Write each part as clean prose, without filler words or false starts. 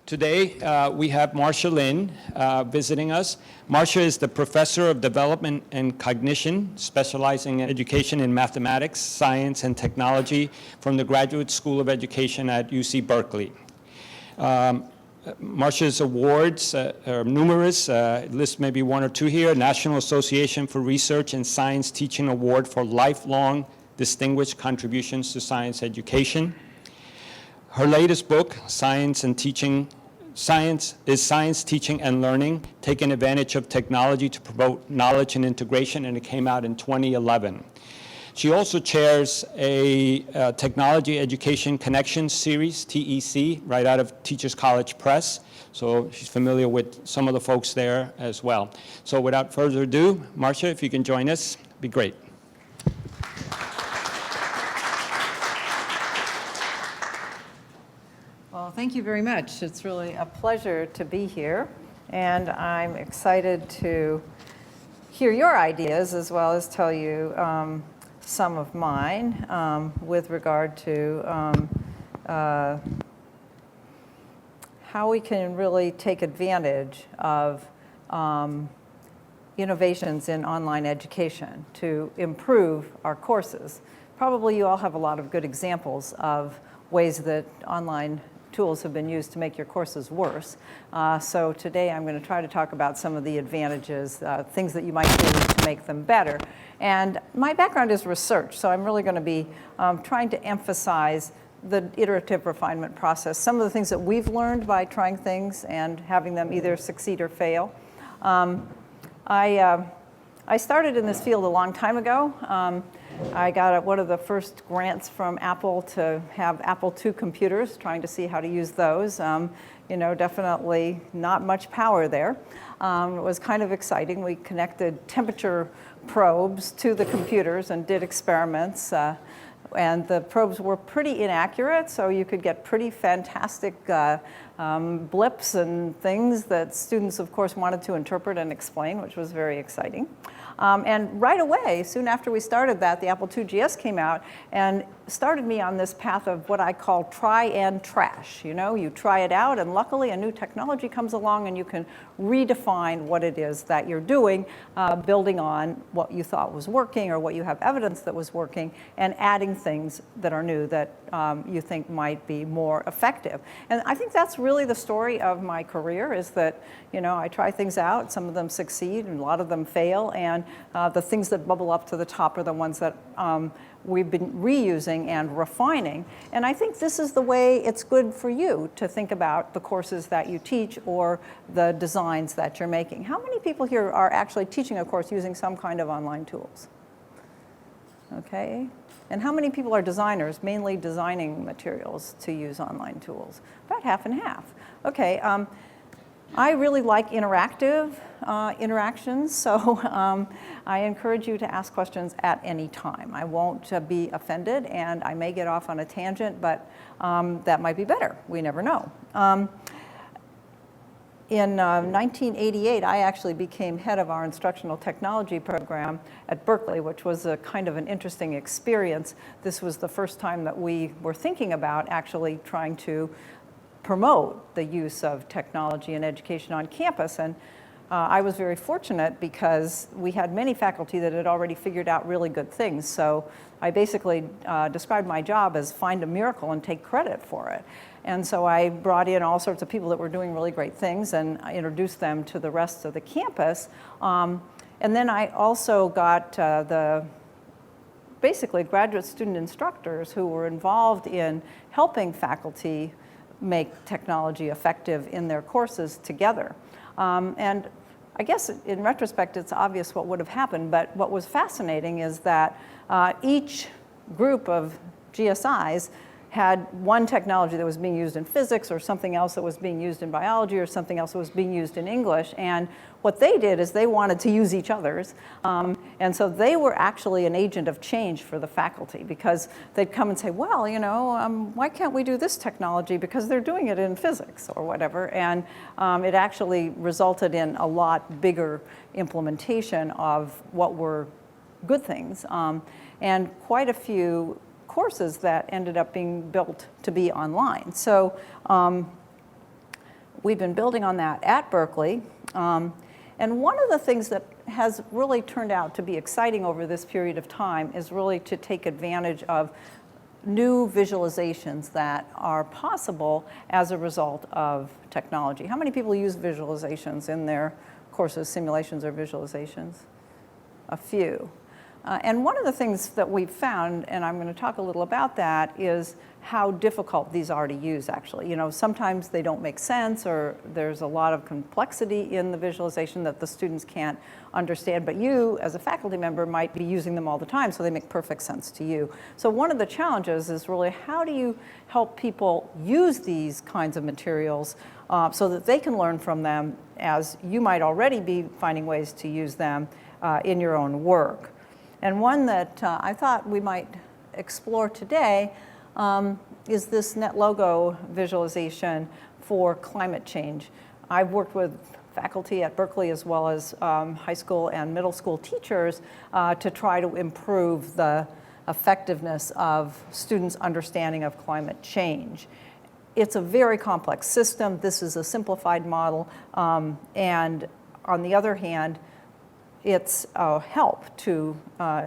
Today, we have Marcia Linn visiting us. Marcia is the Professor of Development and Cognition, specializing in education in mathematics, science, and technology from the Graduate School of Education at UC Berkeley. Marcia's awards are numerous. List maybe one or two here. National Association for Research in Science Teaching Award for Lifelong Distinguished Contributions to Science Education. Her latest book, Science, Teaching and Learning, Taking Advantage of Technology to Promote Knowledge and Integration, and it came out in 2011. She also chairs a Technology Education Connections series, TEC, right out of Teachers College Press. So she's familiar with some of the folks there as well. So without further ado, Marcia, if you can join us, it'd be great. Well, thank you very much. It's really a pleasure to be here, and I'm excited to hear your ideas as well as tell you some of mine with regard to how we can really take advantage of innovations in online education to improve our courses. Probably you all have a lot of good examples of ways that online tools have been used to make your courses worse. So today I'm going to try to talk about some of the advantages, things that you might do to make them better. And my background is research, so I'm really going to be trying to emphasize the iterative refinement process, some of the things that we've learned by trying things and having them either succeed or fail. I started in this field a long time ago. I got one of the first grants from Apple to have Apple II computers, trying to see how to use those. You know, definitely not much power there. It was kind of exciting. We connected temperature probes to the computers and did experiments. And the probes were pretty inaccurate, so you could get pretty fantastic blips and things that students, of course, wanted to interpret and explain, which was very exciting. And right away, soon after we started that, the Apple II GS came out and started me on this path of what I call try and trash. You know, you try it out, and luckily a new technology comes along and you can redefine what it is that you're doing, building on what you thought was working or what you have evidence that was working, and adding things that are new that you think might be more effective. And I think that's really the story of my career, is that, you know, I try things out, some of them succeed and a lot of them fail, and the things that bubble up to the top are the ones that we've been reusing and refining. And I think this is the way it's good for you to think about the courses that you teach or the designs that you're making. How many people here are actually teaching a course using some kind of online tools? Okay. And how many people are designers, mainly designing materials to use online tools? About half and half. Okay. I really like interactive interactions, so I encourage you to ask questions at any time. I won't be offended, and I may get off on a tangent, but that might be better. We never know. In 1988, I actually became head of our instructional technology program at Berkeley, which was a kind of an interesting experience. This was the first time that we were thinking about actually trying to promote the use of technology in education on campus. And I was very fortunate because we had many faculty that had already figured out really good things. So I basically described my job as find a miracle and take credit for it. And so I brought in all sorts of people that were doing really great things and I introduced them to the rest of the campus. And then I also got basically graduate student instructors who were involved in helping faculty make technology effective in their courses together. And I guess in retrospect, it's obvious what would have happened, but what was fascinating is that each group of GSIs had one technology that was being used in physics or something else that was being used in biology or something else that was being used in English. And what they did is they wanted to use each other's. And so they were actually an agent of change for the faculty because they'd come and say, well, you know, why can't we do this technology because they're doing it in physics or whatever. And it actually resulted in a lot bigger implementation of what were good things and quite a few courses that ended up being built to be online. So we've been building on that at Berkeley. And one of the things that has really turned out to be exciting over this period of time is really to take advantage of new visualizations that are possible as a result of technology. How many people use visualizations in their courses, simulations or visualizations? A few. And one of the things that we've found, and I'm going to talk a little about that, is how difficult these are to use, actually. You know, sometimes they don't make sense, or there's a lot of complexity in the visualization that the students can't understand, but you, as a faculty member, might be using them all the time, so they make perfect sense to you. So one of the challenges is really, how do you help people use these kinds of materials so that they can learn from them, as you might already be finding ways to use them in your own work. And one that I thought we might explore today is this net logo visualization for climate change. I've worked with faculty at Berkeley as well as high school and middle school teachers to try to improve the effectiveness of students' understanding of climate change. It's a very complex system. This is a simplified model. And on the other hand, it's a help to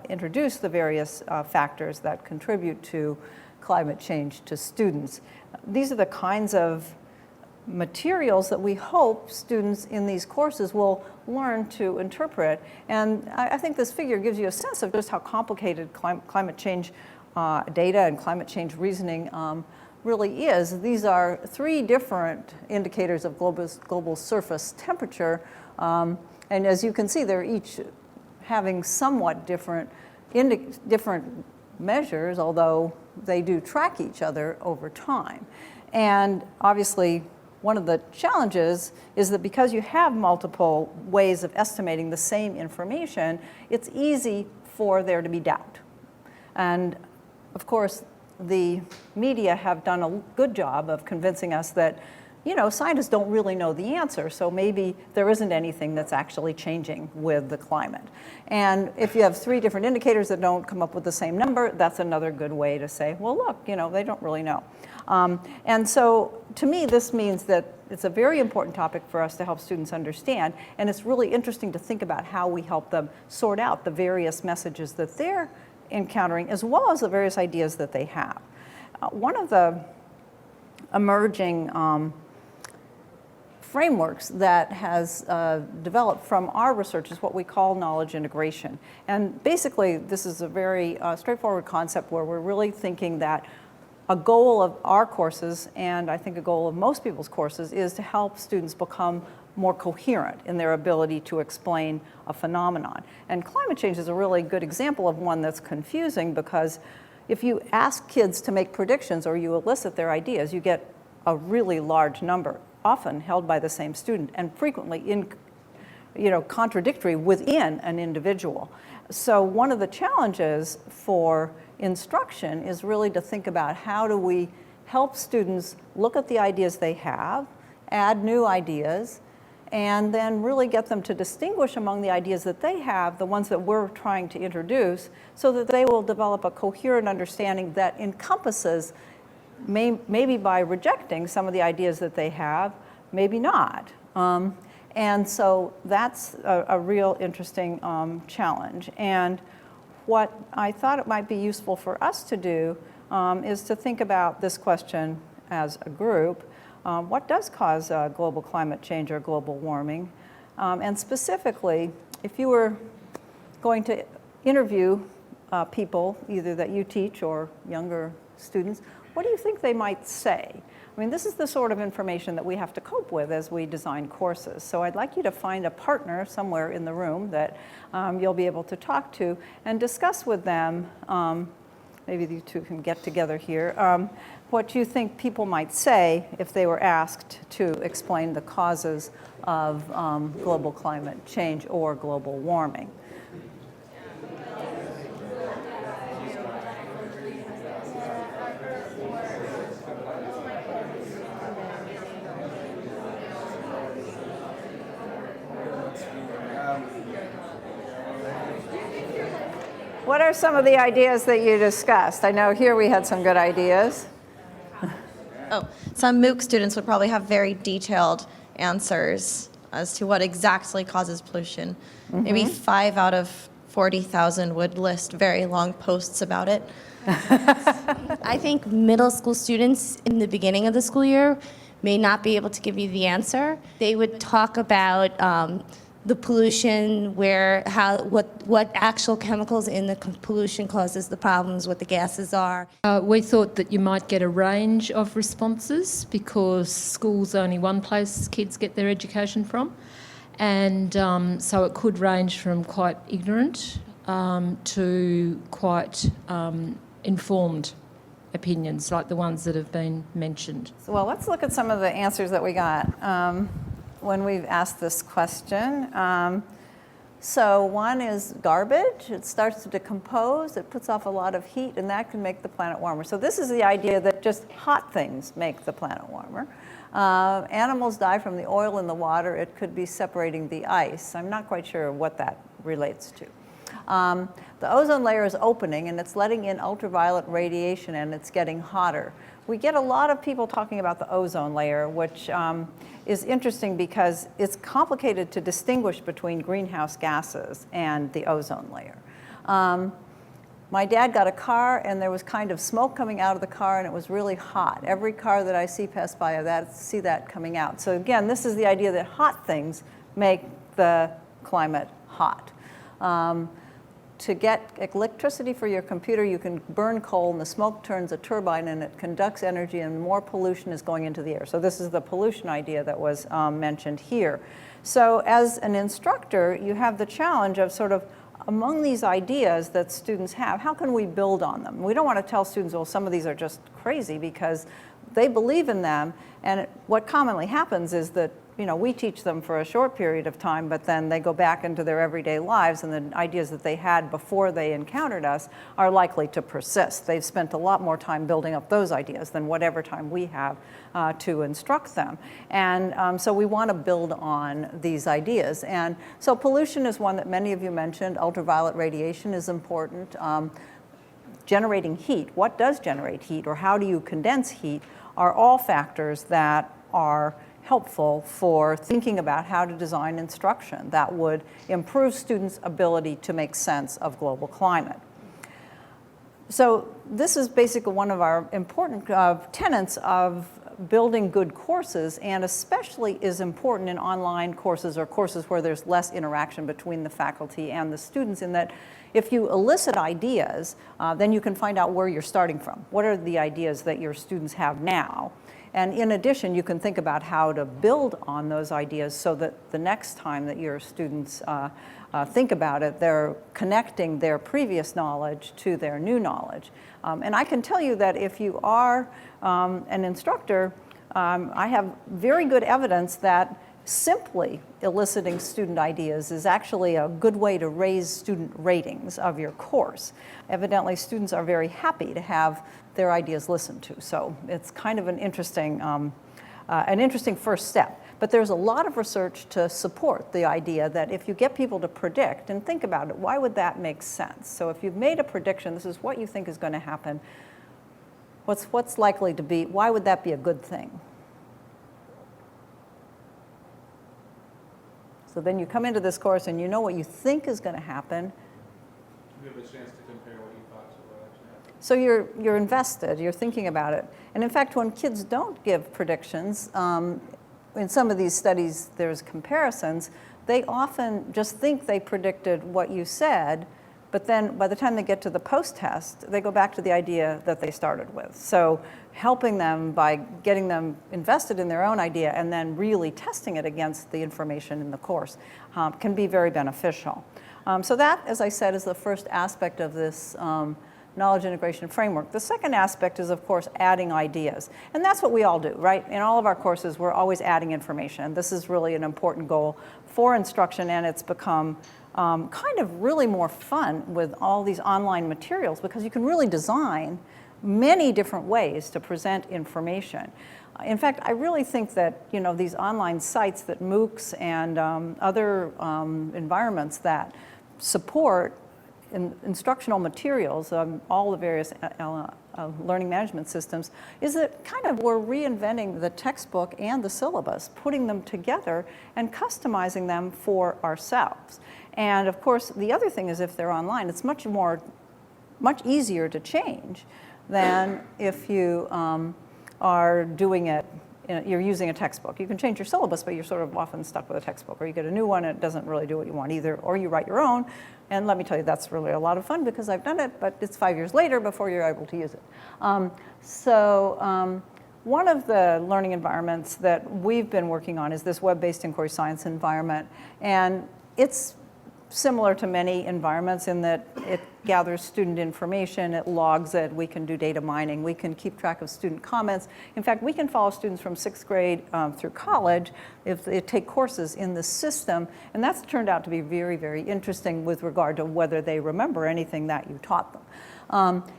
introduce the various factors that contribute to climate change to students. These are the kinds of materials that we hope students in these courses will learn to interpret. And I think this figure gives you a sense of just how complicated climate change data and climate change reasoning really is. These are 3 different indicators of global surface temperature. And as you can see, they're each having somewhat different measures, although they do track each other over time. And obviously, one of the challenges is that because you have multiple ways of estimating the same information, it's easy for there to be doubt. And of course, the media have done a good job of convincing us that, you know, scientists don't really know the answer, so maybe there isn't anything that's actually changing with the climate. And if you have 3 different indicators that don't come up with the same number, that's another good way to say, well, look, you know, they don't really know. And so to me, this means that it's a very important topic for us to help students understand, and it's really interesting to think about how we help them sort out the various messages that they're encountering, as well as the various ideas that they have. One of the emerging frameworks that has developed from our research is what we call knowledge integration. And basically, this is a very straightforward concept where we're really thinking that a goal of our courses, and I think a goal of most people's courses, is to help students become more coherent in their ability to explain a phenomenon. And climate change is a really good example of one that's confusing, because if you ask kids to make predictions or you elicit their ideas, you get a really large number, often held by the same student, and frequently contradictory within an individual. So one of the challenges for instruction is really to think about how do we help students look at the ideas they have, add new ideas, and then really get them to distinguish among the ideas that they have, the ones that we're trying to introduce, so that they will develop a coherent understanding that encompasses, maybe by rejecting some of the ideas that they have, maybe not. And so that's a real interesting challenge. And what I thought it might be useful for us to do is to think about this question as a group. What does cause global climate change or global warming? And specifically, if you were going to interview people, either that you teach or younger students, what do you think they might say? I mean, this is the sort of information that we have to cope with as we design courses. So I'd like you to find a partner somewhere in the room that you'll be able to talk to and discuss with them, maybe you two can get together here, what you think people might say if they were asked to explain the causes of global climate change or global warming. What are some of the ideas that you discussed? I know here we had some good ideas. Some MOOC students would probably have very detailed answers as to what exactly causes pollution. Maybe 5 out of 40,000 would list very long posts about it. I think middle school students in the beginning of the school year may not be able to give you the answer. They would talk about the pollution, what actual chemicals in the pollution causes the problems, what the gases are. We thought that you might get a range of responses because school's only one place kids get their education from, and so it could range from quite ignorant to quite informed opinions like the ones that have been mentioned. So, well, let's look at some of the answers that we got when we've asked this question. So one is garbage. It starts to decompose. It puts off a lot of heat, and that can make the planet warmer. So this is the idea that just hot things make the planet warmer. Animals die from the oil in the water. It could be separating the ice. I'm not quite sure what that relates to. The ozone layer is opening, and it's letting in ultraviolet radiation, and it's getting hotter. We get a lot of people talking about the ozone layer, which is interesting because it's complicated to distinguish between greenhouse gases and the ozone layer. My dad got a car, and there was kind of smoke coming out of the car, and it was really hot. Every car that I see pass by, I see that coming out. So again, this is the idea that hot things make the climate hot. To get electricity for your computer, you can burn coal, and the smoke turns a turbine, and it conducts energy, and more pollution is going into the air. So this is the pollution idea that was mentioned here. So as an instructor, you have the challenge of sort of, among these ideas that students have, how can we build on them? We don't want to tell students, well, some of these are just crazy, because they believe in them, and what commonly happens is that we teach them for a short period of time, but then they go back into their everyday lives, and the ideas that they had before they encountered us are likely to persist. They've spent a lot more time building up those ideas than whatever time we have to instruct them. And so we want to build on these ideas. And so pollution is one that many of you mentioned. Ultraviolet radiation is important. Generating heat, what does generate heat, or how do you condense heat, are all factors that are helpful for thinking about how to design instruction that would improve students' ability to make sense of global climate. So this is basically one of our important tenets of building good courses, and especially is important in online courses or courses where there's less interaction between the faculty and the students, in that if you elicit ideas, then you can find out where you're starting from. What are the ideas that your students have now? And in addition, you can think about how to build on those ideas so that the next time that your students think about it, they're connecting their previous knowledge to their new knowledge. And I can tell you that if you are an instructor, I have very good evidence that simply eliciting student ideas is actually a good way to raise student ratings of your course. Evidently, students are very happy to have their ideas listened to. So it's kind of an interesting first step. But there's a lot of research to support the idea that if you get people to predict, and think about it, why would that make sense? So if you've made a prediction, this is what you think is going to happen, what's likely to be, why would that be a good thing? So then you come into this course and you know what you think is going to happen. You have a chance to compare what you thought to what actually happened. So you're invested, you're thinking about it. And in fact, when kids don't give predictions, in some of these studies there's comparisons, they often just think they predicted what you said, but then by the time they get to the post-test, they go back to the idea that they started with. So helping them by getting them invested in their own idea and then really testing it against the information in the course can be very beneficial. So that, as I said, is the first aspect of this knowledge integration framework. The second aspect is, of course, adding ideas. And that's what we all do, right? In all of our courses, we're always adding information. This is really an important goal for instruction, and it's become kind of really more fun with all these online materials, because you can really design many different ways to present information. In fact, I really think that these online sites that MOOCs and other environments that support instructional materials, all the various learning management systems, is that kind of we're reinventing the textbook and the syllabus, putting them together and customizing them for ourselves. And of course, the other thing is if they're online, it's much easier to change than if you are doing it, you're using a textbook. You can change your syllabus, but you're sort of often stuck with a textbook, or you get a new one and it doesn't really do what you want either, or you write your own. And let me tell you, that's really a lot of fun because I've done it, but it's 5 years later before you're able to use it. One of the learning environments that we've been working on is this web-based inquiry science environment. And it's similar to many environments in that it gathers student information, it logs it, we can do data mining, we can keep track of student comments. In fact, we can follow students from 6th grade through college if they take courses in the system, and that's turned out to be very, very interesting with regard to whether they remember anything that you taught them.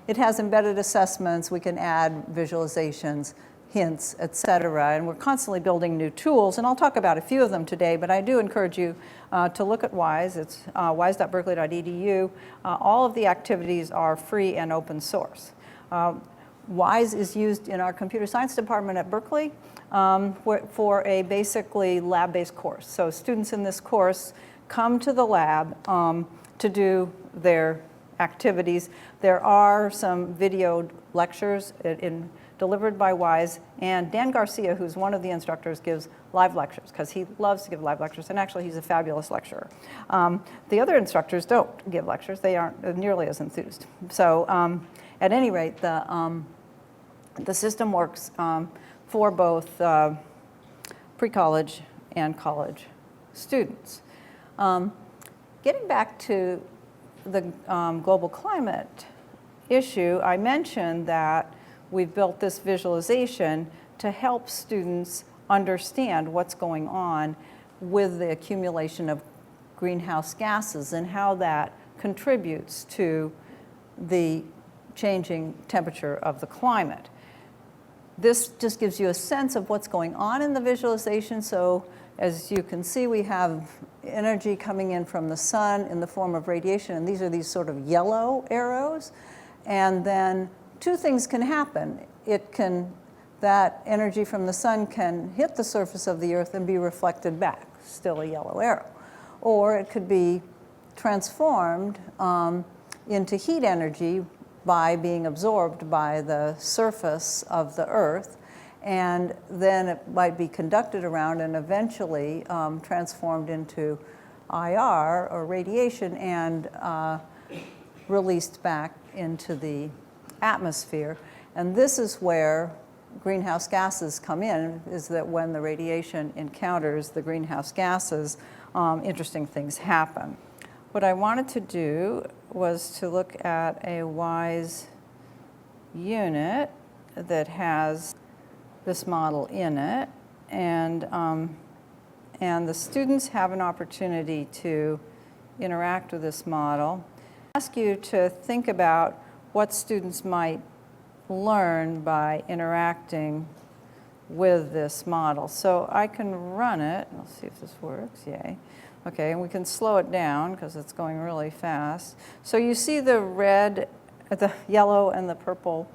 It has embedded assessments, we can add visualizations, hints, et cetera, and we're constantly building new tools, and I'll talk about a few of them today, but I do encourage you to look at WISE. It's wise.berkeley.edu. All of the activities are free and open source. WISE is used in our computer science department at Berkeley for a basically lab-based course. So students in this course come to the lab to do their activities. There are some video lectures delivered by WISE, and Dan Garcia, who's one of the instructors, gives live lectures because he loves to give live lectures, and actually he's a fabulous lecturer. The other instructors don't give lectures. They aren't nearly as enthused. So at any rate, the system works for both pre-college and college students. Getting back to the global climate issue, I mentioned that we've built this visualization to help students understand what's going on with the accumulation of greenhouse gases and how that contributes to the changing temperature of the climate. This just gives you a sense of what's going on in the visualization. So as you can see, we have energy coming in from the sun in the form of radiation, and these are these sort of yellow arrows. And then two things can happen. That energy from the sun can hit the surface of the earth and be reflected back, still a yellow arrow. Or it could be transformed into heat energy by being absorbed by the surface of the earth, and then it might be conducted around and eventually transformed into IR, or radiation, and released back into the atmosphere. And this is where greenhouse gases come in, is that when the radiation encounters the greenhouse gases, interesting things happen. What I wanted to do was to look at a WISE unit that has this model in it, and the students have an opportunity to interact with this model. I ask you to think about what students might learn by interacting with this model. So I can run it. Let's see if this works. Yay. Okay, and we can slow it down because it's going really fast. So you see the red, the yellow, and the purple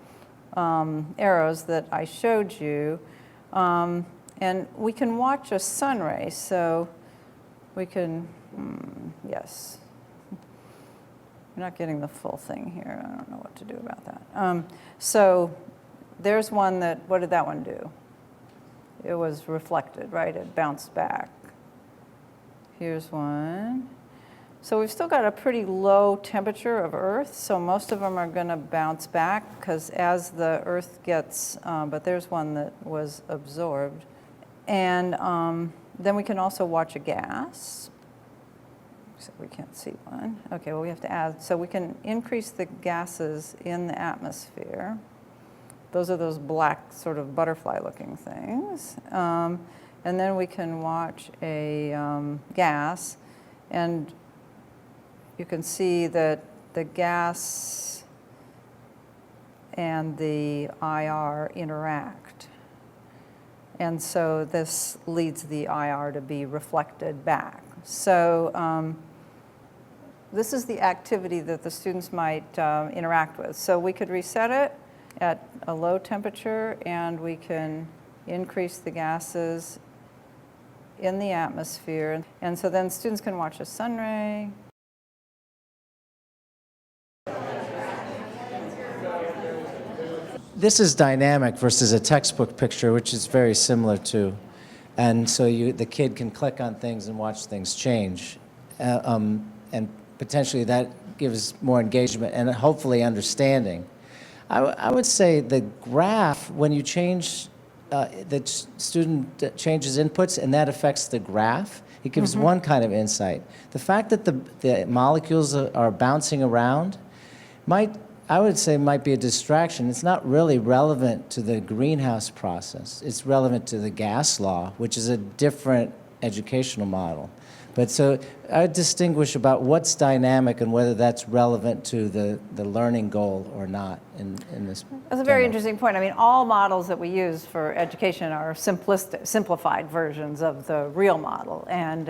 arrows that I showed you. And we can watch a sun ray. So we can, yes. We're not getting the full thing here. I don't know what to do about that. So there's one that, what did that one do? It was reflected, right? It bounced back. Here's one. So we've still got a pretty low temperature of Earth, so most of them are going to bounce back because as the Earth gets, but there's one that was absorbed. And then we can also watch a gas. Except we can't see one. Okay, well, we have to add. So we can increase the gases in the atmosphere. Those are those black sort of butterfly-looking things. And then we can watch a gas. And you can see that the gas and the IR interact. And so this leads the IR to be reflected back. So this is the activity that the students might interact with. So we could reset it at a low temperature, and we can increase the gases in the atmosphere. And so then students can watch a sun ray. This is dynamic versus a textbook picture, which is very similar to. And so the kid can click on things and watch things change. And potentially that gives more engagement and hopefully understanding. I would say the graph, when you change, the student changes inputs and that affects the graph, it gives one kind of insight. The fact that the molecules are bouncing around I would say might be a distraction. It's not really relevant to the greenhouse process. It's relevant to the gas law, which is a different educational model. But so I distinguish about what's dynamic and whether that's relevant to the learning goal or not in this. That's a very interesting point. I mean, all models that we use for education are simplified versions of the real model. And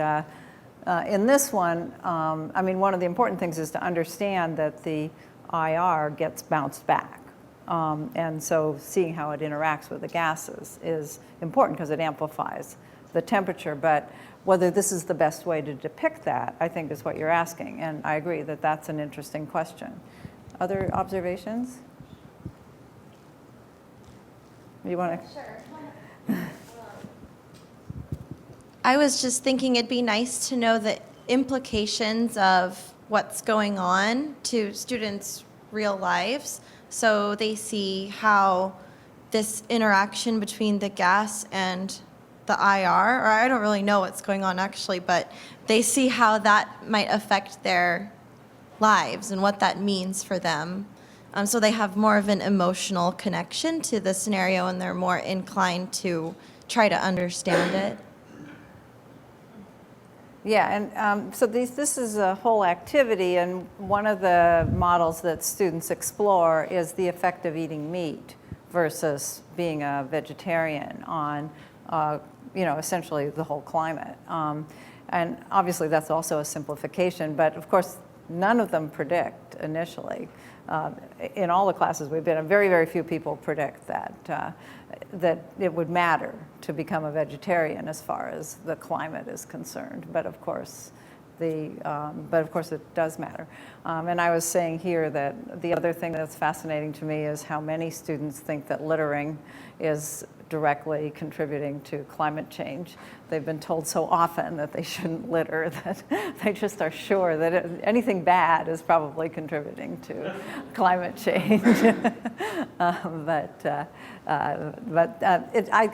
in this one, I mean, one of the important things is to understand that the IR gets bounced back. And so seeing how it interacts with the gases is important because it amplifies the temperature. But whether this is the best way to depict that, I think is what you're asking. And I agree that that's an interesting question. Other observations? You want to? Sure. I was just thinking it'd be nice to know the implications of what's going on to students' real lives, so they see how this interaction between the gas and the IR, or I don't really know what's going on actually, but they see how that might affect their lives and what that means for them. So they have more of an emotional connection to the scenario and they're more inclined to try to understand it. Yeah, and so this is a whole activity, and one of the models that students explore is the effect of eating meat versus being a vegetarian on, essentially the whole climate. And obviously that's also a simplification, but of course none of them predict initially. In all the classes we've been in, very, very few people predict that it would matter to become a vegetarian as far as the climate is concerned. But of course, it does matter. And I was saying here that the other thing that's fascinating to me is how many students think that littering is directly contributing to climate change. They've been told so often that they shouldn't litter that they just are sure that anything bad is probably contributing to climate change. I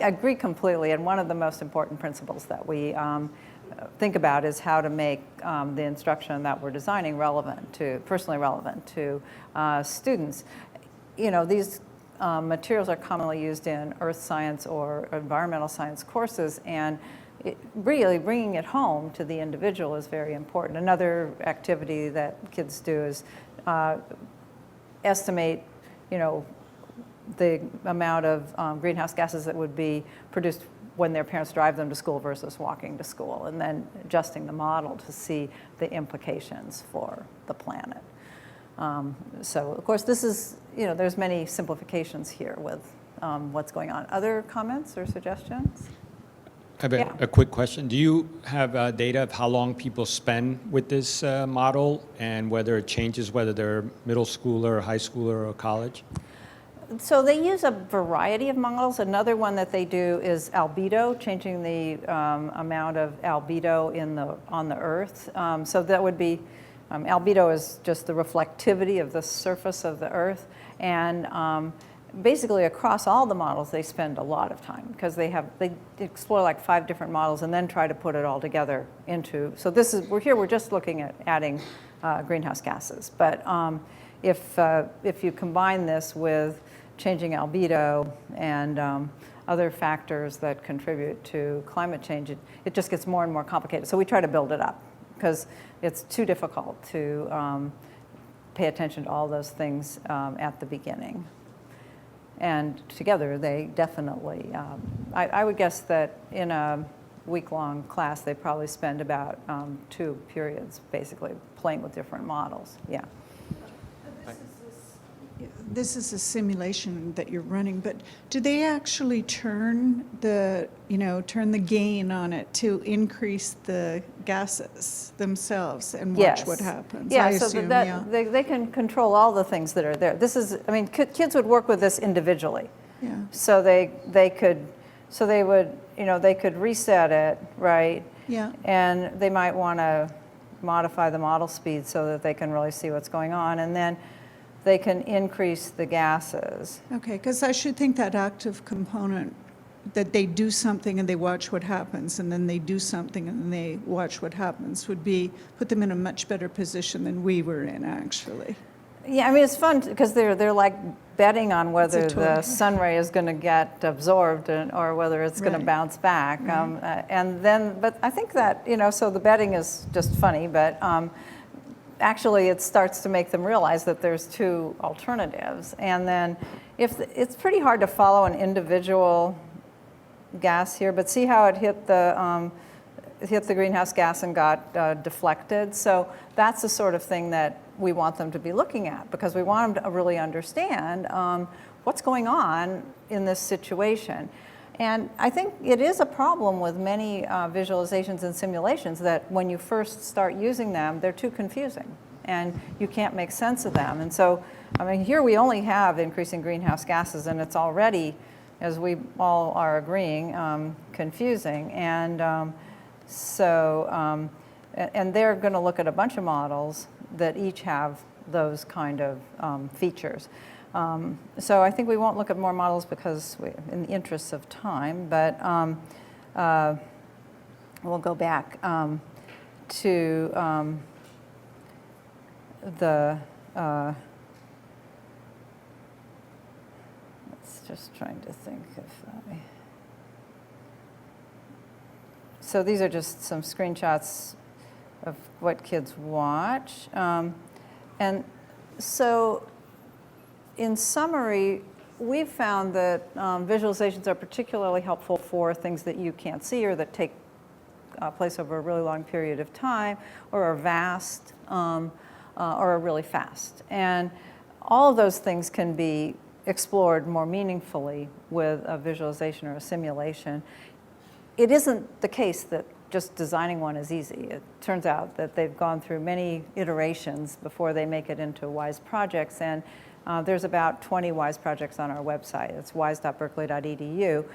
agree completely, and one of the most important principles that we think about is how to make the instruction that we're designing personally relevant to students. These materials are commonly used in earth science or environmental science courses, and really bringing it home to the individual is very important. Another activity that kids do is estimate, the amount of greenhouse gases that would be produced when their parents drive them to school versus walking to school, and then adjusting the model to see the implications for the planet. So of course this is, there's many simplifications here with what's going on. Other comments or suggestions? I have a quick question. Do you have data of how long people spend with this model and whether it changes whether they're middle schooler, high schooler, or college? So they use a variety of models. Another one that they do is albedo, changing the amount of albedo on the Earth. So that would be, albedo is just the reflectivity of the surface of the Earth. And basically across all the models, they spend a lot of time because they explore like 5 different models and then try to put it all together into, so we're just looking at adding greenhouse gases. But if you combine this with changing albedo and other factors that contribute to climate change, it just gets more and more complicated. So we try to build it up because it's too difficult to pay attention to all those things at the beginning. And together they definitely, I would guess that in a week-long class they probably spend about 2 periods basically playing with different models. Yeah. This is a simulation that you're running, but do they actually turn the gain on it to increase the gases themselves and watch what happens? Yeah, I so assume, they can control all the things that are there. This is, I mean, kids would work with this individually. Yeah. So they could reset it, right? Yeah. And they might want to modify the model speed so that they can really see what's going on, and then they can increase the gases. Okay, because I should think that active component, that they do something and they watch what happens, and then they do something and they watch what happens, would put them in a much better position than we were in, actually. Yeah, I mean, it's fun because they're like betting on whether It's a the toy. sun ray is going to get absorbed or whether it's going to Right. bounce back. And then, but I think that, so the betting is just funny, but actually it starts to make them realize that there's two alternatives. And then it's pretty hard to follow an individual gas here, but see how it hit the greenhouse gas and got deflected. So that's the sort of thing that we want them to be looking at, because we want them to really understand what's going on in this situation. And I think it is a problem with many visualizations and simulations that when you first start using them, they're too confusing and you can't make sense of them. And so, I mean, here we only have increasing greenhouse gases, and it's already, as we all are agreeing, confusing. And and they're going to look at a bunch of models that each have those kind of features. So I think we won't look at more models because in the interests of time, but we'll go back to let's just trying to think if so these are just some screenshots of what kids watch. And so in summary, we've found that visualizations are particularly helpful for things that you can't see or that take place over a really long period of time or are vast or are really fast. And all of those things can be explored more meaningfully with a visualization or a simulation. It isn't the case that just designing one is easy. It turns out that they've gone through many iterations before they make it into WISE projects, and there's about 20 WISE projects on our website. It's wise.berkeley.edu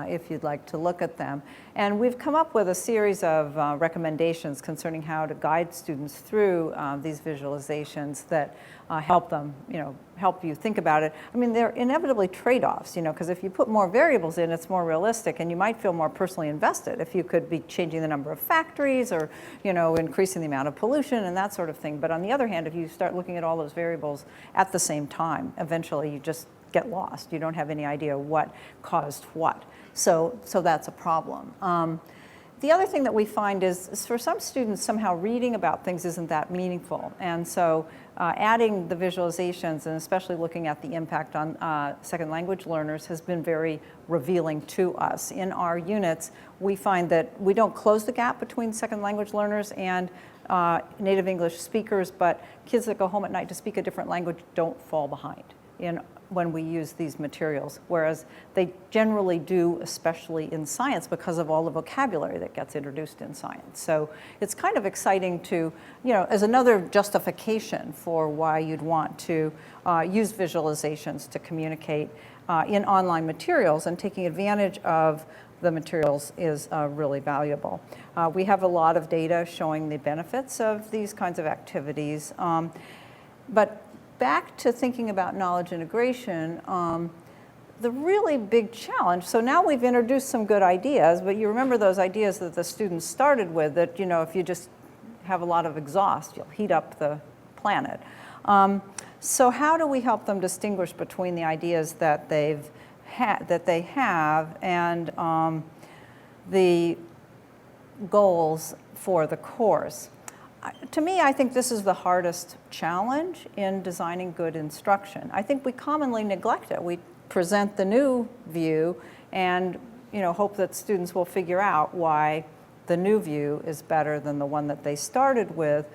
if you'd like to look at them. And we've come up with a series of recommendations concerning how to guide students through these visualizations that help them, help you think about it. I mean, they're inevitably trade-offs, because if you put more variables in, it's more realistic, and you might feel more personally invested if you could be changing the number of factories or, increasing the amount of pollution and that sort of thing. But on the other hand, if you start looking at all those variables at the same time, eventually you just get lost. You don't have any idea what caused what. So that's a problem. The other thing that we find is for some students, somehow reading about things isn't that meaningful. And so adding the visualizations, and especially looking at the impact on second language learners, has been very revealing to us. In our units, we find that we don't close the gap between second language learners and native English speakers, but kids that go home at night to speak a different language don't fall behind when we use these materials, whereas they generally do, especially in science, because of all the vocabulary that gets introduced in science. So it's kind of exciting to, as another justification for why you'd want to use visualizations to communicate in online materials, and taking advantage of the materials is really valuable. We have a lot of data showing the benefits of these kinds of activities, but back to thinking about knowledge integration, the really big challenge, so now we've introduced some good ideas, but you remember those ideas that the students started with, that if you just have a lot of exhaust, you'll heat up the planet. So how do we help them distinguish between the ideas that they have and the goals for the course? To me, I think this is the hardest challenge in designing good instruction. I think we commonly neglect it. We present the new view and hope that students will figure out why the new view is better than the one that they started with.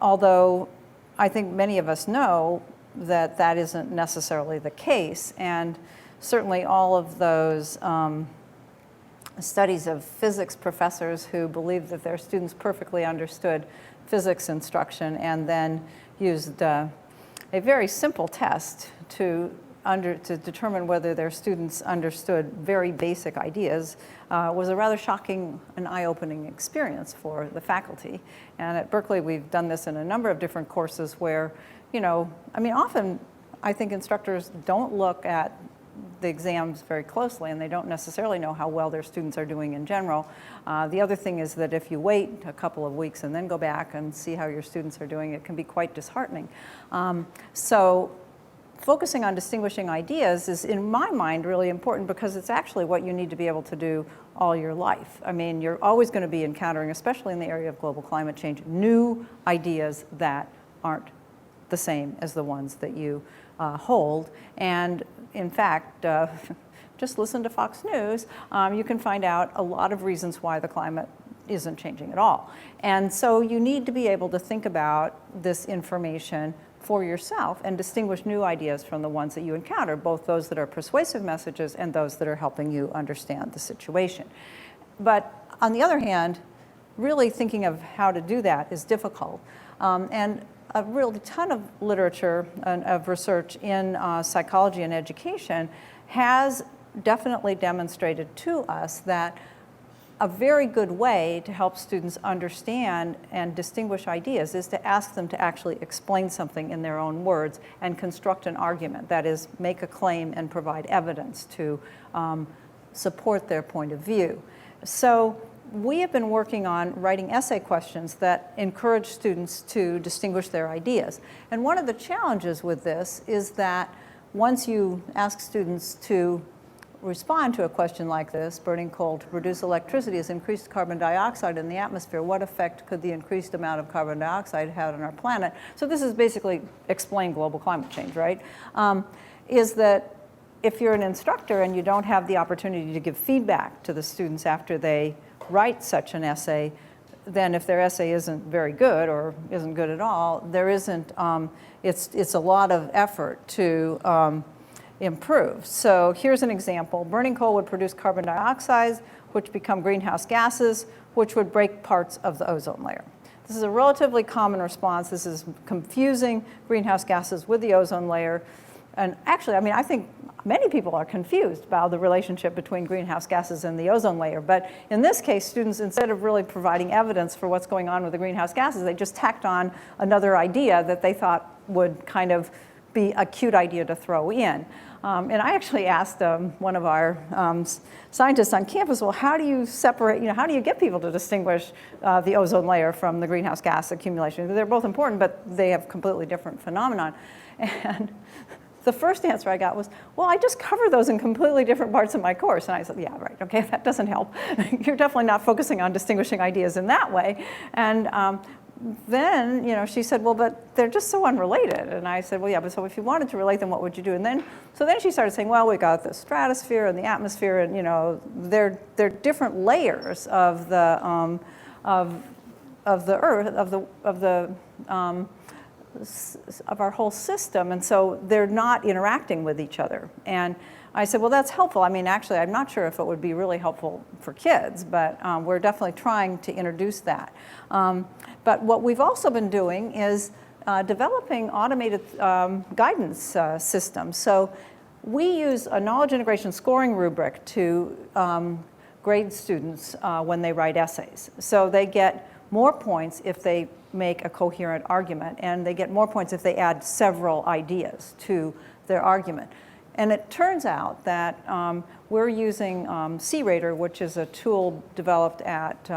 although I think many of us know that that isn't necessarily the case. And certainly all of those studies of physics professors who believed that their students perfectly understood physics instruction and then used a very simple test to determine whether their students understood very basic ideas was a rather shocking and eye-opening experience for the faculty. And at Berkeley, we've done this in a number of different courses where, often I think instructors don't look at the exams very closely, and they don't necessarily know how well their students are doing in general. The other thing is that if you wait a couple of weeks and then go back and see how your students are doing, it can be quite disheartening. So focusing on distinguishing ideas is, in my mind, really important because it's actually what you need to be able to do all your life. I mean, you're always going to be encountering, especially in the area of global climate change, new ideas that aren't the same as the ones that you hold. And in fact, just listen to Fox News. You can find out a lot of reasons why the climate isn't changing at all. And so you need to be able to think about this information for yourself and distinguish new ideas from the ones that you encounter, both those that are persuasive messages and those that are helping you understand the situation. But on the other hand, really thinking of how to do that is difficult. And a real ton of literature and of research in psychology and education has definitely demonstrated to us that a very good way to help students understand and distinguish ideas is to ask them to actually explain something in their own words and construct an argument. That is, make a claim and provide evidence to support their point of view. So we have been working on writing essay questions that encourage students to distinguish their ideas. And one of the challenges with this is that once you ask students to respond to a question like this, burning coal to produce electricity has increased carbon dioxide in the atmosphere. What effect could the increased amount of carbon dioxide have on our planet? So this is basically explain global climate change, right? Is that if you're an instructor and you don't have the opportunity to give feedback to the students after they write such an essay, then if their essay isn't very good or isn't good at all, there isn't, it's a lot of effort to improve. So here's an example. Burning coal would produce carbon dioxide, which become greenhouse gases, which would break parts of the ozone layer. This is a relatively common response. This is confusing greenhouse gases with the ozone layer. And actually, I think many people are confused about the relationship between greenhouse gases and the ozone layer. But in this case, students, instead of really providing evidence for what's going on with the greenhouse gases, they just tacked on another idea that they thought would kind of be a cute idea to throw in. And I actually asked one of our scientists on campus, well, how do you separate, how do you get people to distinguish the ozone layer from the greenhouse gas accumulation? They're both important, but they have completely different phenomenon. And the first answer I got was, well, I just cover those in completely different parts of my course. And I said, yeah, right, okay, that doesn't help. You're definitely not focusing on distinguishing ideas in that way. And then, she said, well, but they're just so unrelated. And I said, well, yeah, but so if you wanted to relate them, what would you do? And then, so then she started saying, well, we got the stratosphere and the atmosphere, and they're different layers of the Earth, of our whole system, and so they're not interacting with each other. And I said, well, that's helpful. Actually, I'm not sure if it would be really helpful for kids, but we're definitely trying to introduce that. But what we've also been doing is developing automated guidance systems. So we use a knowledge integration scoring rubric to grade students when they write essays. So they get more points if they make a coherent argument, and they get more points if they add several ideas to their argument. And it turns out that we're using C-Rater, which is a tool developed at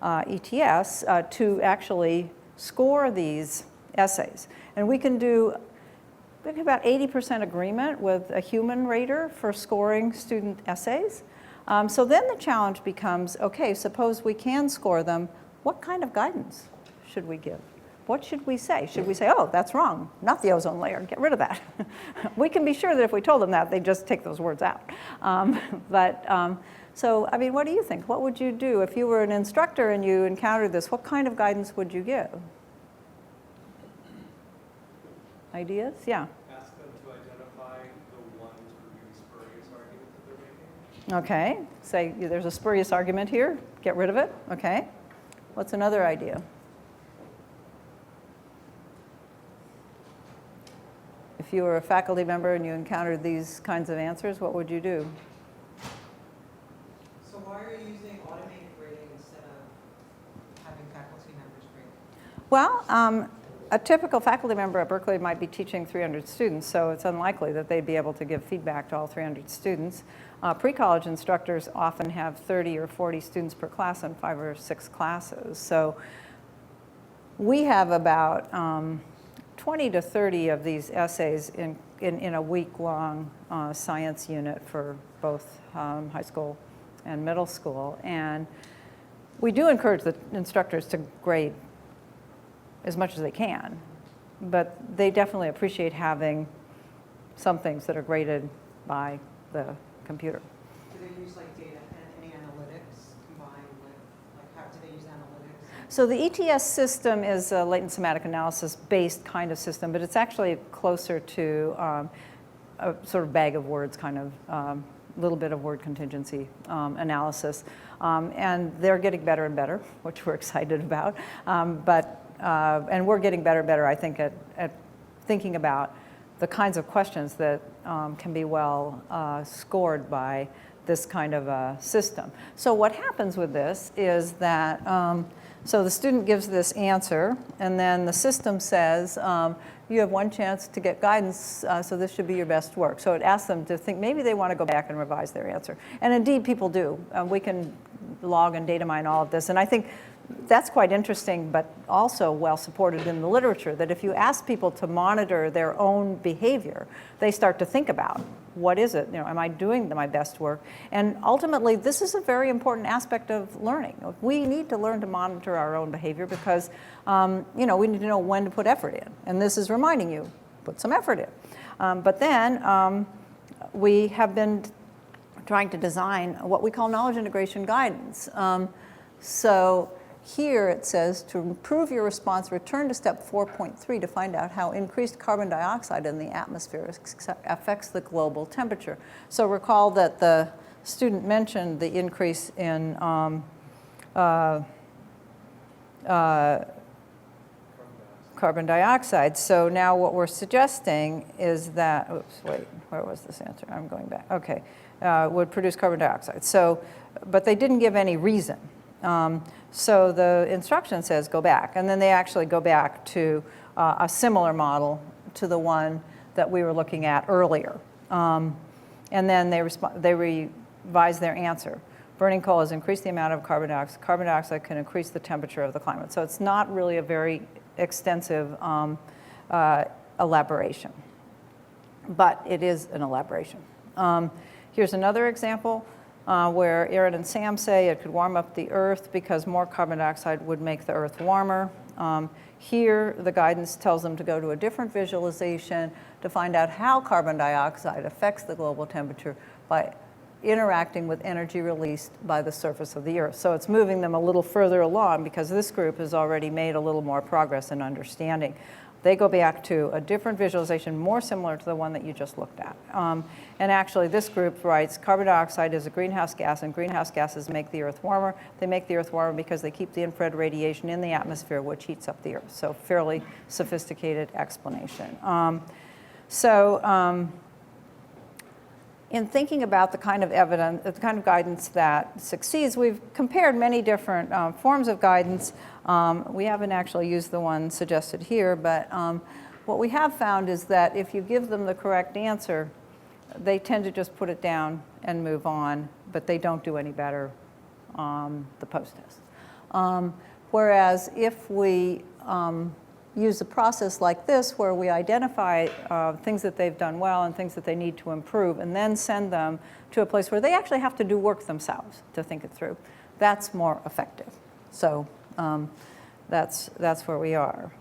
ETS, to actually score these essays. And we can have about 80% agreement with a human rater for scoring student essays. So then the challenge becomes, okay, suppose we can score them, what kind of guidance should we give? What should we say? Should we say, oh, that's wrong, not the ozone layer, get rid of that? We can be sure that if we told them that, they'd just take those words out. So, what do you think? What would you do if you were an instructor and you encountered this? What kind of guidance would you give? ideas? Yeah. Ask them to identify the one sort of really spurious argument that they're making. Okay. Say there's a spurious argument here. Get rid of it. Okay. What's another idea? If you were a faculty member and you encountered these kinds of answers, what would you do? So why are you using automated grading instead of having faculty members grade? Well, a typical faculty member at Berkeley might be teaching 300 students, so it's unlikely that they'd be able to give feedback to all 300 students. Pre-college instructors often have 30 or 40 students per class in 5 or 6 classes. So we have about 20 to 30 of these essays in a week-long science unit for both high school and middle school. And we do encourage the instructors to grade as much as they can, but they definitely appreciate having some things that are graded by the computer. Do they use like data and any analytics combined with, like how do they use analytics? So the ETS system is a latent semantic analysis based kind of system, but it's actually closer to a sort of bag of words kind of little bit of word contingency analysis. And they're getting better and better, which we're excited about. And we're getting better and better, I think, at thinking about the kinds of questions that can be well scored by this kind of a system. So what happens with this is that, so the student gives this answer, and then the system says, you have one chance to get guidance, so this should be your best work. So it asks them to think, maybe they want to go back and revise their answer. And indeed, people do. We can log and data mine all of this. And I think that's quite interesting, but also well supported in the literature, that if you ask people to monitor their own behavior, they start to think about, what is it? You know, am I doing my best work? And ultimately, this is a very important aspect of learning. We need to learn to monitor our own behavior because, you know, we need to know when to put effort in. And this is reminding you, put some effort in. But then we have been trying to design what we call knowledge integration guidance. So here it says, to improve your response, return to step 4.3 to find out how increased carbon dioxide in the atmosphere affects the global temperature. So recall that the student mentioned the increase in carbon dioxide. So now what we're suggesting is that, oops, wait, where was this answer? I'm going back. Okay, would produce carbon dioxide. So, but they didn't give any reason. So the instruction says go back, and then they actually go back to a similar model to the one that we were looking at earlier. And then they revise their answer. Burning coal has increased the amount of carbon dioxide. Carbon dioxide can increase the temperature of the climate. So it's not really a very extensive elaboration, but it is an elaboration. Here's another example. Where Aaron and Sam say it could warm up the Earth because more carbon dioxide would make the Earth warmer. Here, the guidance tells them to go to a different visualization to find out how carbon dioxide affects the global temperature by interacting with energy released by the surface of the Earth. So it's moving them a little further along because this group has already made a little more progress in understanding. They go back to a different visualization, more similar to the one that you just looked at. And actually, this group writes, carbon dioxide is a greenhouse gas, and greenhouse gases make the Earth warmer. They make the Earth warmer because they keep the infrared radiation in the atmosphere, which heats up the Earth. So fairly sophisticated explanation. In thinking about the kind of evidence, the kind of guidance that succeeds, we've compared many different forms of guidance. We haven't actually used the one suggested here, but what we have found is that if you give them the correct answer, they tend to just put it down and move on, but they don't do any better on the post-test. Whereas if we use a process like this where we identify things that they've done well and things that they need to improve and then send them to a place where they actually have to do work themselves to think it through, that's more effective. So that's where we are.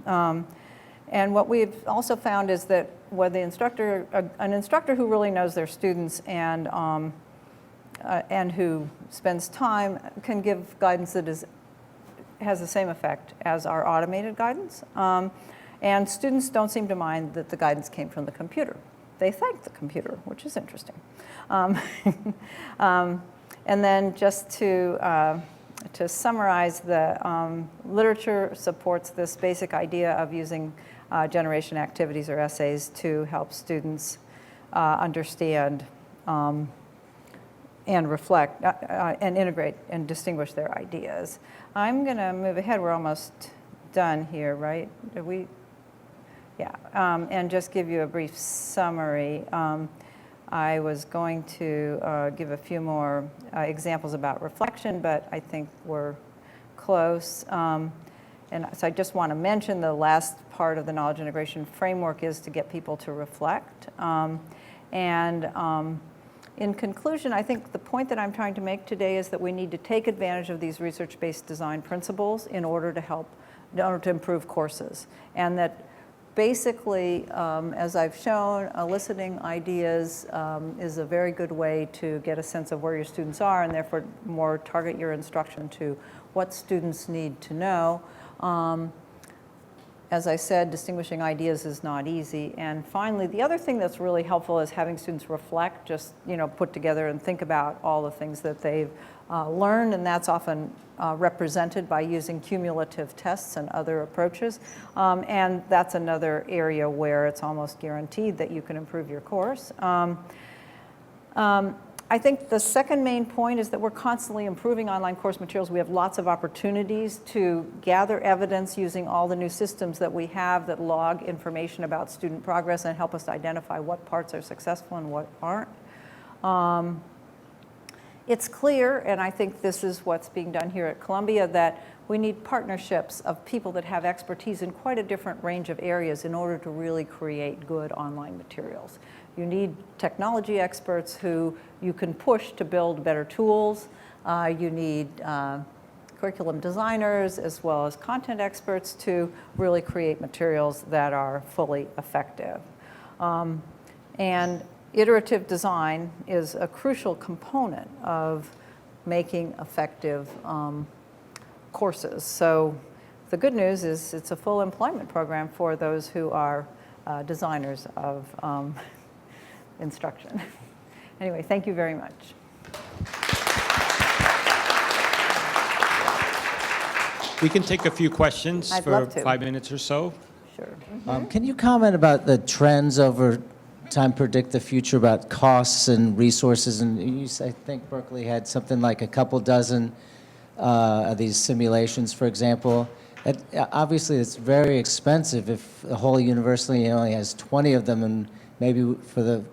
And what we've also found is that when the instructor, an instructor who really knows their students and who spends time can give guidance that has the same effect as our automated guidance. And students don't seem to mind that the guidance came from the computer. They thank the computer, which is interesting. And then just to summarize, the literature supports this basic idea of using generation activities or essays to help students understand and reflect and integrate and distinguish their ideas. I'm going to move ahead. We're almost done here, right? Did we? Yeah, and just give you a brief summary. I was going to give a few more examples about reflection, but I think we're close. And so I just want to mention the last part of the knowledge integration framework is to get people to reflect. In conclusion, I think the point that I'm trying to make today is that we need to take advantage of these research-based design principles in order to improve courses. And that basically, as I've shown, eliciting ideas is a very good way to get a sense of where your students are and therefore more target your instruction to what students need to know. As I said, distinguishing ideas is not easy. And finally, the other thing that's really helpful is having students reflect, just put together and think about all the things that they've learned, and that's often represented by using cumulative tests and other approaches. And that's another area where it's almost guaranteed that you can improve your course. I think the second main point is that we're constantly improving online course materials. We have lots of opportunities to gather evidence using all the new systems that we have that log information about student progress and help us identify what parts are successful and what aren't. It's clear, and I think this is what's being done here at Columbia, that we need partnerships of people that have expertise in quite a different range of areas in order to really create good online materials. You need technology experts who you can push to build better tools. You need curriculum designers as well as content experts to really create materials that are fully effective. And iterative design is a crucial component of making effective courses. So the good news is it's a full employment program for those who are designers of instruction. Anyway, thank you very much. We can take a few questions I'd for love to. 5 minutes or so. Sure. Can you comment about the trends over time, predict the future about costs and resources? And I think Berkeley had something like a couple dozen of these simulations, for example. Obviously, it's very expensive if the whole university only has 20 of them, and maybe for the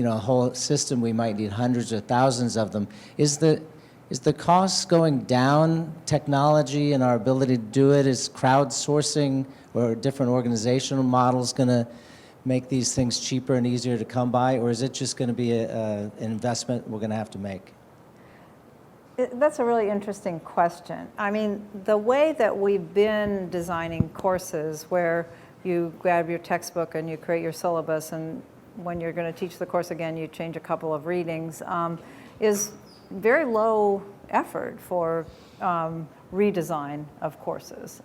whole system we might need hundreds or thousands of them. Is the cost going down, technology and our ability to do it? Is crowdsourcing or different organizational models going to make these things cheaper and easier to come by, or is it just going to be an investment we're going to have to make? That's a really interesting question. I mean, the way that we've been designing courses where you grab your textbook and you create your syllabus, and when you're going to teach the course again, you change a couple of readings, is very low effort for redesign of courses.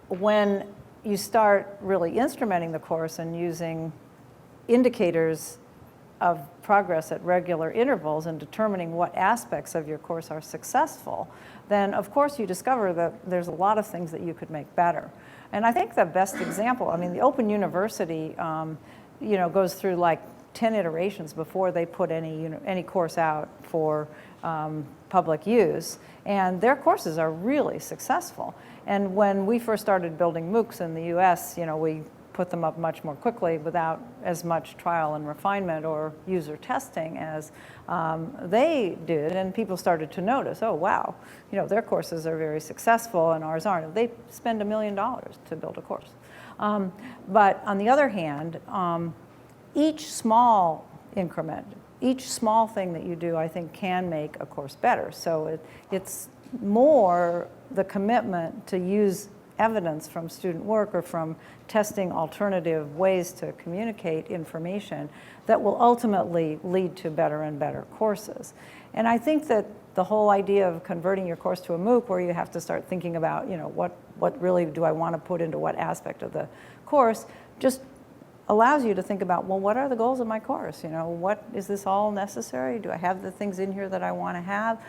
When you start really instrumenting the course and using indicators of progress at regular intervals and determining what aspects of your course are successful, then of course you discover that there's a lot of things that you could make better. And I think the best example, I mean, the Open University goes through like 10 iterations before they put any course out for public use, and their courses are really successful. And when we first started building MOOCs in the US, we put them up much more quickly without as much trial and refinement or user testing as they did, and people started to notice, oh wow, their courses are very successful and ours aren't. They spend $1 million to build a course. But on the other hand, each small increment, each small thing that you do, I think, can make a course better. So it's more the commitment to use evidence from student work or from testing alternative ways to communicate information that will ultimately lead to better and better courses. And I think that the whole idea of converting your course to a MOOC, where you have to start thinking about, what really do I want to put into what aspect of the course, just allows you to think about, well, what are the goals of my course? What is this all necessary? Do I have the things in here that I want to have?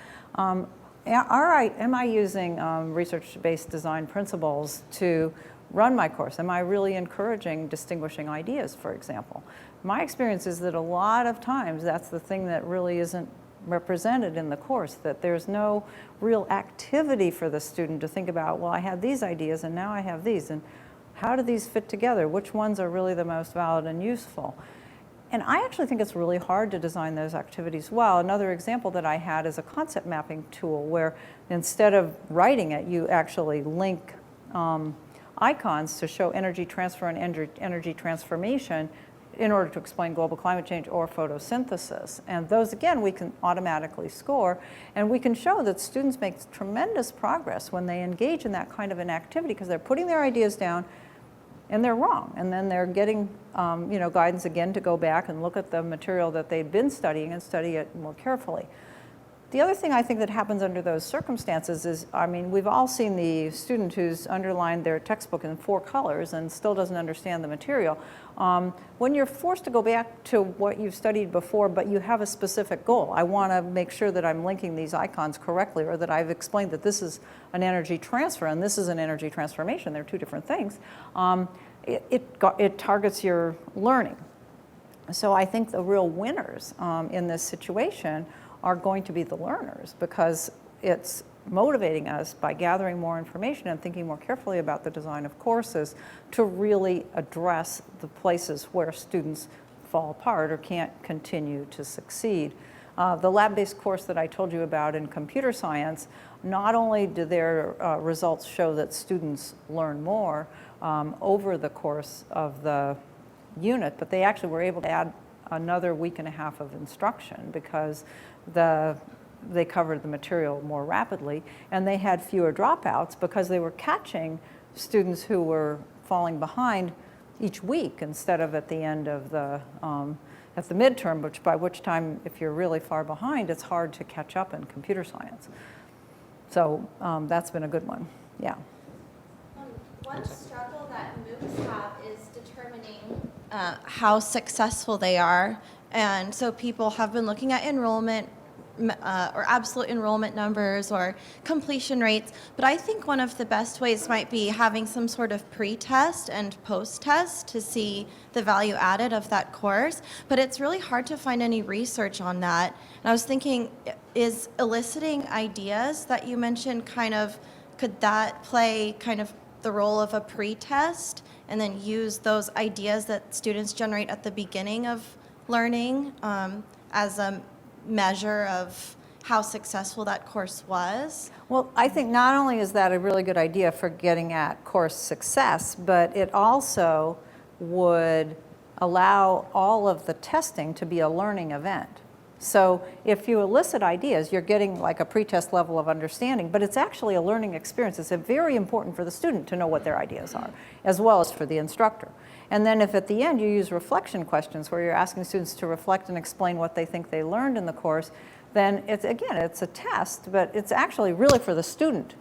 Am I using research-based design principles to run my course? Am I really encouraging distinguishing ideas, for example? My experience is that a lot of times that's the thing that really isn't represented in the course, that there's no real activity for the student to think about, well, I had these ideas and now I have these, and how do these fit together? Which ones are really the most valid and useful? And I actually think it's really hard to design those activities well. Another example that I had is a concept mapping tool where instead of writing it, you actually link icons to show energy transfer and energy transformation in order to explain global climate change or photosynthesis. And those, again, we can automatically score, and we can show that students make tremendous progress when they engage in that kind of an activity because they're putting their ideas down and they're wrong. And then they're getting guidance again to go back and look at the material that they've been studying and study it more carefully. The other thing I think that happens under those circumstances is, we've all seen the student who's underlined their textbook in 4 colors and still doesn't understand the material. When you're forced to go back to what you've studied before, but you have a specific goal, I want to make sure that I'm linking these icons correctly, or that I've explained that this is an energy transfer and this is an energy transformation. They're 2 different things. It targets your learning. So I think the real winners in this situation are going to be the learners, because it's motivating us by gathering more information and thinking more carefully about the design of courses to really address the places where students fall apart or can't continue to succeed. The lab-based course that I told you about in computer science, not only do their results show that students learn more over the course of the unit, but they actually were able to add another week and a half of instruction because they covered the material more rapidly, and they had fewer dropouts because they were catching students who were falling behind each week instead of at the end of the midterm, by which time, if you're really far behind, it's hard to catch up in computer science. So that's been a good one, yeah. One struggle that MOOCs have is determining how successful they are. And so people have been looking at enrollment or absolute enrollment numbers or completion rates. But I think one of the best ways might be having some sort of pre-test and post-test to see the value added of that course. But it's really hard to find any research on that. And I was thinking, is eliciting ideas that you mentioned could that play kind of the role of a pre-test and then use those ideas that students generate at the beginning of learning as a measure of how successful that course was? Well, I think not only is that a really good idea for getting at course success, but it also would allow all of the testing to be a learning event. So if you elicit ideas, you're getting like a pretest level of understanding, but it's actually a learning experience. It's very important for the student to know what their ideas are, as well as for the instructor. And then if at the end you use reflection questions where you're asking students to reflect and explain what they think they learned in the course, then it's a test, but it's actually really for the student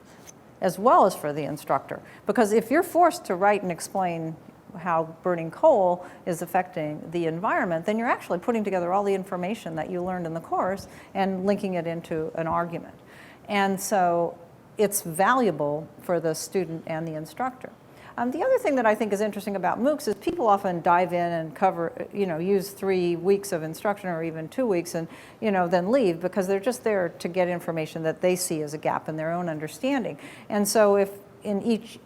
as well as for the instructor. Because if you're forced to write and explain how burning coal is affecting the environment, then you're actually putting together all the information that you learned in the course and linking it into an argument. And so it's valuable for the student and the instructor. The other thing that I think is interesting about MOOCs is people often dive in and cover, use 3 weeks of instruction or even 2 weeks and, then leave because they're just there to get information that they see as a gap in their own understanding. And so if in each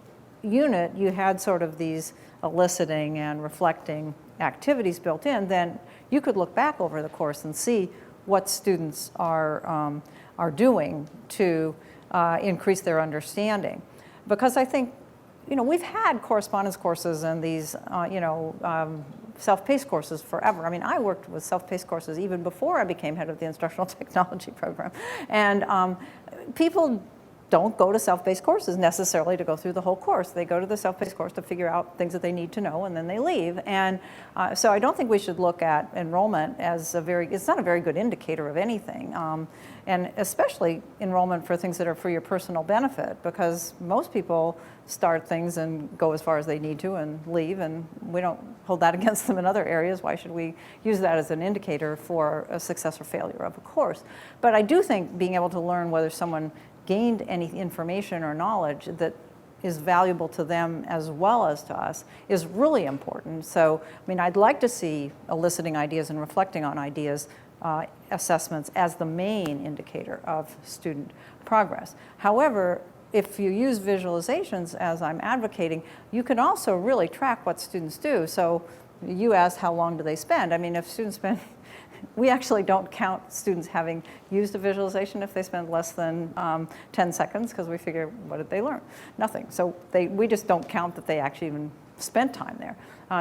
unit you had sort of these eliciting and reflecting activities built in, then you could look back over the course and see what students are doing to increase their understanding. Because I think, we've had correspondence courses and these, self-paced courses forever. I mean, I worked with self-paced courses even before I became head of the instructional technology program. And people don't go to self-paced courses necessarily to go through the whole course. They go to the self-paced course to figure out things that they need to know, and then they leave. And so I don't think we should look at enrollment as it's not a very good indicator of anything. And especially enrollment for things that are for your personal benefit, because most people start things and go as far as they need to and leave, and we don't hold that against them in other areas. Why should we use that as an indicator for a success or failure of a course? But I do think being able to learn whether someone gained any information or knowledge that is valuable to them as well as to us is really important. So, I mean, I'd like to see eliciting ideas and reflecting on ideas assessments as the main indicator of student progress. However, if you use visualizations as I'm advocating, you can also really track what students do. So you asked how long do they spend. I mean, if students spend, we actually don't count students having used a visualization if they spend less than 10 seconds, because we figure, what did they learn? Nothing. So we just don't count that they actually even spent time there.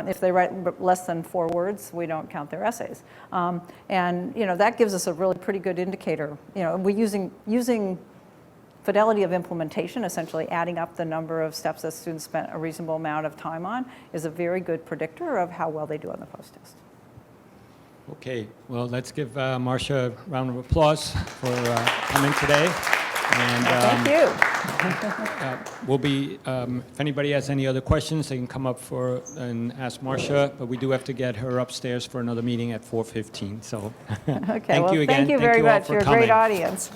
If they write less than 4 words, we don't count their essays. And that gives us a really pretty good indicator. We're using fidelity of implementation, essentially adding up the number of steps that students spent a reasonable amount of time on, is a very good predictor of how well they do on the post-test. Okay, well, let's give Marcia a round of applause for coming today. And Thank you. we'll be, if anybody has any other questions, they can come up and ask Marcia, but we do have to get her upstairs for another meeting at 4:15. So Okay, thank you again. Thank you very all much. for You're a great coming. audience.